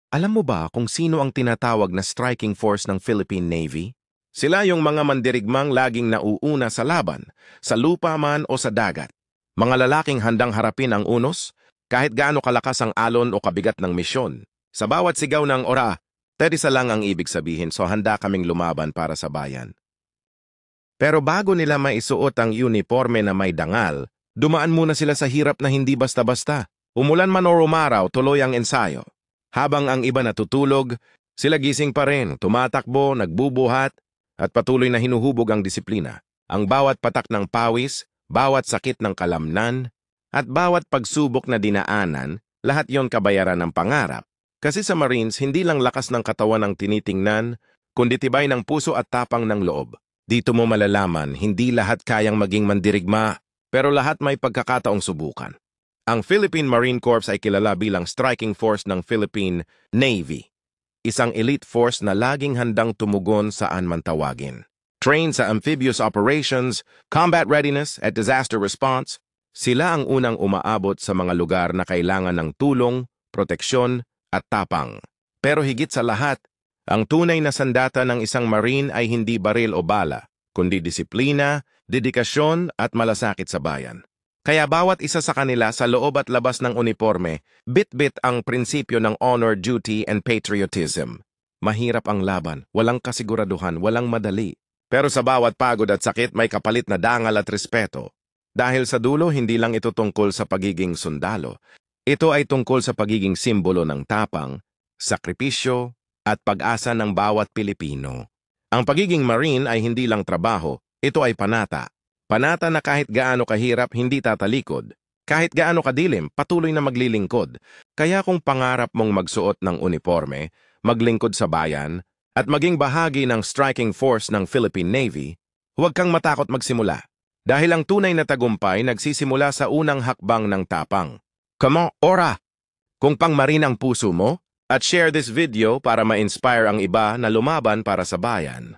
Alam mo ba kung sino ang tinatawag na striking force ng Philippine Navy? Sila yung mga mandirigmang laging nauuna sa laban, sa lupa man o sa dagat. Mga lalaking handang harapin ang unos, kahit gaano kalakas ang alon o kabigat ng misyon. Sa bawat sigaw ng ora, terisa lang ang ibig sabihin, so handa kaming lumaban para sa bayan. Pero bago nila maisuot ang uniforme na may dangal, dumaan muna sila sa hirap na hindi basta-basta. Umulan man o umaraw, tuloy ang ensayo. Habang ang iba natutulog, sila gising pa rin, tumatakbo, nagbubuhat, at patuloy na hinuhubog ang disiplina. Ang bawat patak ng pawis, bawat sakit ng kalamnan, at bawat pagsubok na dinaanan, lahat yon kabayaran ng pangarap. Kasi sa Marines, hindi lang lakas ng katawan ang tinitingnan, kundi tibay ng puso at tapang ng loob. Dito mo malalaman, hindi lahat kayang maging mandirigma, pero lahat may pagkakataong subukan. Ang Philippine Marine Corps ay kilala bilang striking force ng Philippine Navy, isang elite force na laging handang tumugon saan man tawagin. Trained sa amphibious operations, combat readiness at disaster response, sila ang unang umaabot sa mga lugar na kailangan ng tulong, proteksyon at tapang. Pero higit sa lahat, ang tunay na sandata ng isang Marine ay hindi baril o bala, kundi disiplina, dedikasyon at malasakit sa bayan. Kaya bawat isa sa kanila sa loob at labas ng uniforme, bit-bit ang prinsipyo ng honor, duty, and patriotism. Mahirap ang laban, walang kasiguraduhan, walang madali. Pero sa bawat pagod at sakit may kapalit na dangal at respeto. Dahil sa dulo, hindi lang ito tungkol sa pagiging sundalo. Ito ay tungkol sa pagiging simbolo ng tapang, sakripisyo, at pag-asa ng bawat Pilipino. Ang pagiging Marine ay hindi lang trabaho, ito ay panata. Panata na kahit gaano kahirap, hindi tatalikod. Kahit gaano kadilim, patuloy na maglilingkod. Kaya kung pangarap mong magsuot ng uniforme, maglingkod sa bayan, at maging bahagi ng striking force ng Philippine Navy, huwag kang matakot magsimula. Dahil ang tunay na tagumpay nagsisimula sa unang hakbang ng tapang. Come on, ora! Kung pang Marine ang puso mo, at share this video para ma-inspire ang iba na lumaban para sa bayan.